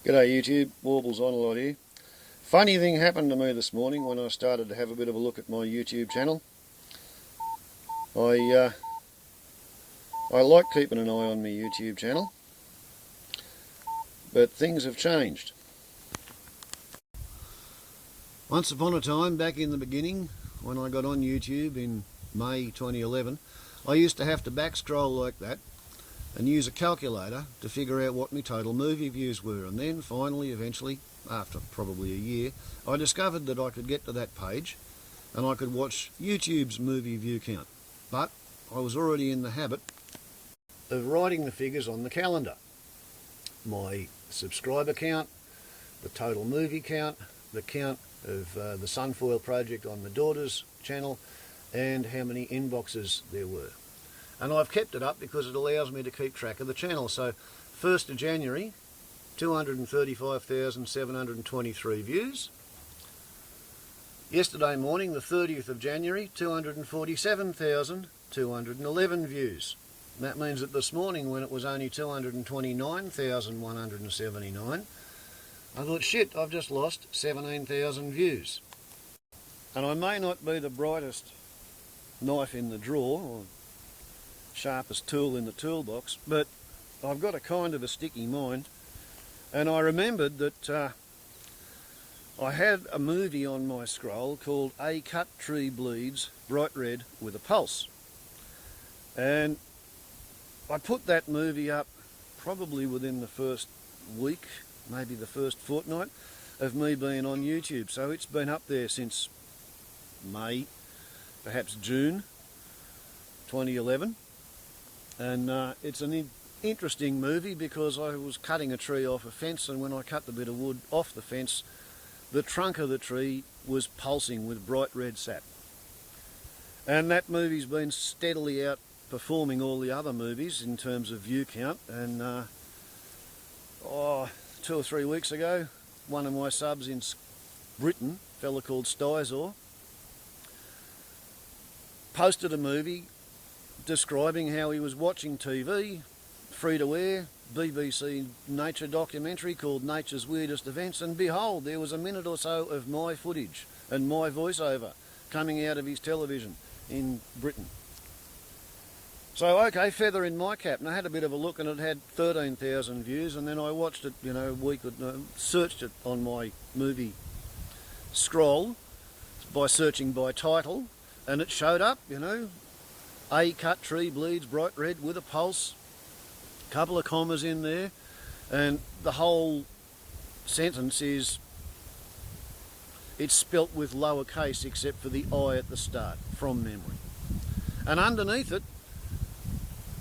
G'day YouTube, Warbles on a lot here. Funny thing happened to me this morning when I started to have a bit of a look at my YouTube channel. I like keeping an eye on my YouTube channel, but things have changed. Once upon a time, back in the beginning, when I got on YouTube in May 2011, I used to have to back scroll like that and use a calculator to figure out what my total movie views were, and then finally, eventually, after probably a year, I discovered that I could get to that page and I could watch YouTube's movie view count. But I was already in the habit of writing the figures on the calendar. My subscriber count, the total movie count, the count of the Sunfoil project on my daughter's channel, and how many inboxes there were. And I've kept it up because it allows me to keep track of the channel. So 1st of January, 235,723 views. Yesterday morning, the 30th of January, 247,211 views. And that means that this morning, when it was only 229,179, I thought, shit, I've just lost 17,000 views. And I may not be the brightest knife in the drawer, or sharpest tool in the toolbox, but I've got a kind of a sticky mind, and I remembered that I had a movie on my scroll called A Cut Tree Bleeds Bright Red with a Pulse, and I put that movie up probably within the first week, maybe the first fortnight of me being on YouTube. So it's been up there since May, perhaps June 2011. And it's an interesting movie because I was cutting a tree off a fence, and when I cut the bit of wood off the fence, the trunk of the tree was pulsing with bright red sap. And that movie's been steadily outperforming all the other movies in terms of view count. And 2 or 3 weeks ago, one of my subs in Britain, a fella called Stizor, posted a movie describing how he was watching TV, free-to-air, BBC nature documentary called Nature's Weirdest Events, and behold, there was a minute or so of my footage and my voiceover coming out of his television in Britain. So, okay, feather in my cap, and I had a bit of a look, and it had 13,000 views, and then I watched it, a week, searched it on my movie scroll by searching by title, and it showed up, A Cut Tree Bleeds Bright Red with a Pulse, a couple of commas in there, and the whole sentence is, it's spelt with lowercase except for the I at the start, from memory. And underneath it,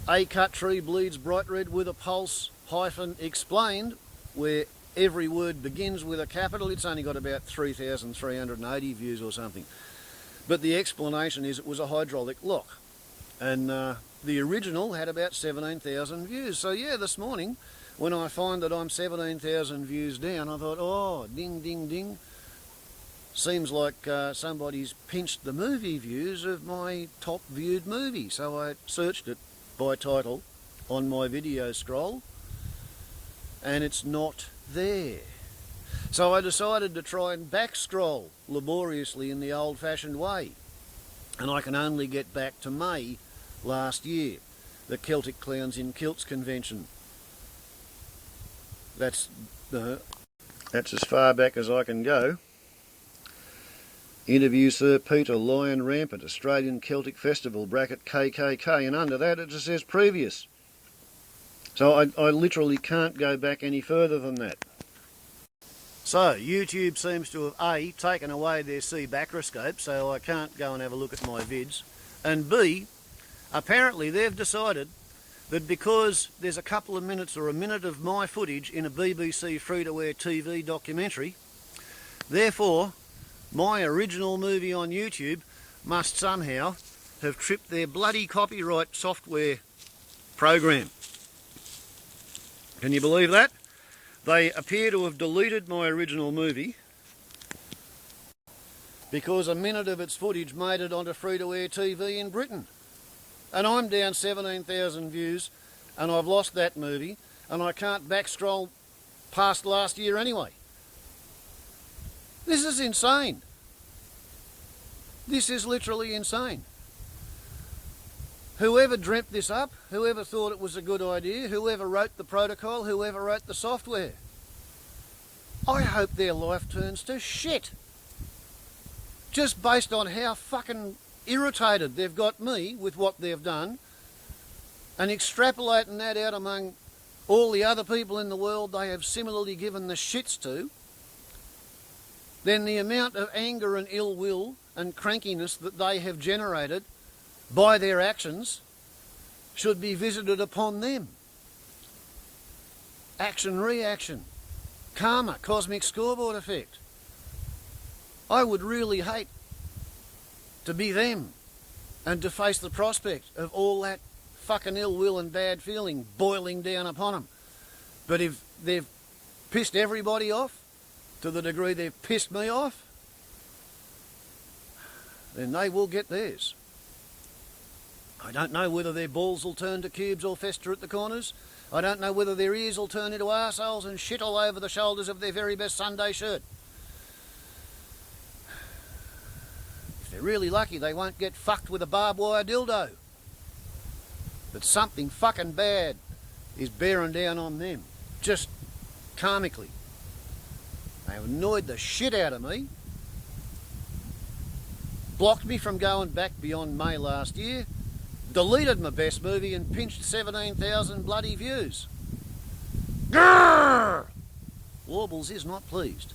A Cut Tree Bleeds Bright Red with a Pulse hyphen explained, where every word begins with a capital. It's only got about 3,380 views or something. But the explanation is it was a hydraulic lock. And the original had about 17,000 views. So yeah, this morning, when I find that I'm 17,000 views down, I thought, oh, ding, ding, ding. Seems like somebody's pinched the movie views of my top viewed movie. So I searched it by title on my video scroll, and it's not there. So I decided to try and back scroll laboriously in the old-fashioned way. And I can only get back to May last year, the Celtic Clowns in Kilts convention. That's as far back as I can go. Interview Sir Peter, Lion Rampant, Australian Celtic Festival, bracket KKK, and under that it just says previous. So I literally can't go back any further than that. So YouTube seems to have A, taken away their C backroscope, so I can't go and have a look at my vids, and B, apparently they've decided that because there's a couple of minutes or a minute of my footage in a BBC free-to-air TV documentary, therefore my original movie on YouTube must somehow have tripped their bloody copyright software program. Can you believe that? They appear to have deleted my original movie because a minute of its footage made it onto free-to-air TV in Britain. And I'm down 17,000 views, and I've lost that movie, and I can't back scroll past last year anyway. This is insane. This is literally insane. Whoever dreamt this up, whoever thought it was a good idea, whoever wrote the protocol, whoever wrote the software, I hope their life turns to shit. Just based on how fucking irritated they've got me with what they've done, and extrapolating that out among all the other people in the world they have similarly given the shits to, then the amount of anger and ill will and crankiness that they have generated by their actions should be visited upon them. Action-reaction, karma, cosmic scoreboard effect. I would really hate to be them and to face the prospect of all that fucking ill will and bad feeling boiling down upon them. But if they've pissed everybody off to the degree they've pissed me off, then they will get theirs. I don't know whether their balls will turn to cubes or fester at the corners. I don't know whether their ears will turn into arseholes and shit all over the shoulders of their very best Sunday shirt. If they're really lucky, they won't get fucked with a barbed wire dildo. But something fucking bad is bearing down on them, just karmically. They have annoyed the shit out of me, blocked me from going back beyond May last year, deleted my best movie and pinched 17,000 bloody views. Grrr! Warbles is not pleased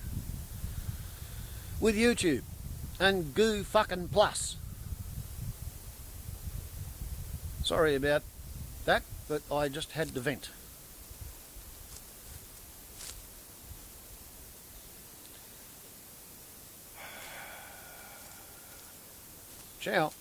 with YouTube and Goo fucking Plus. Sorry about that, but I just had to vent. Ciao.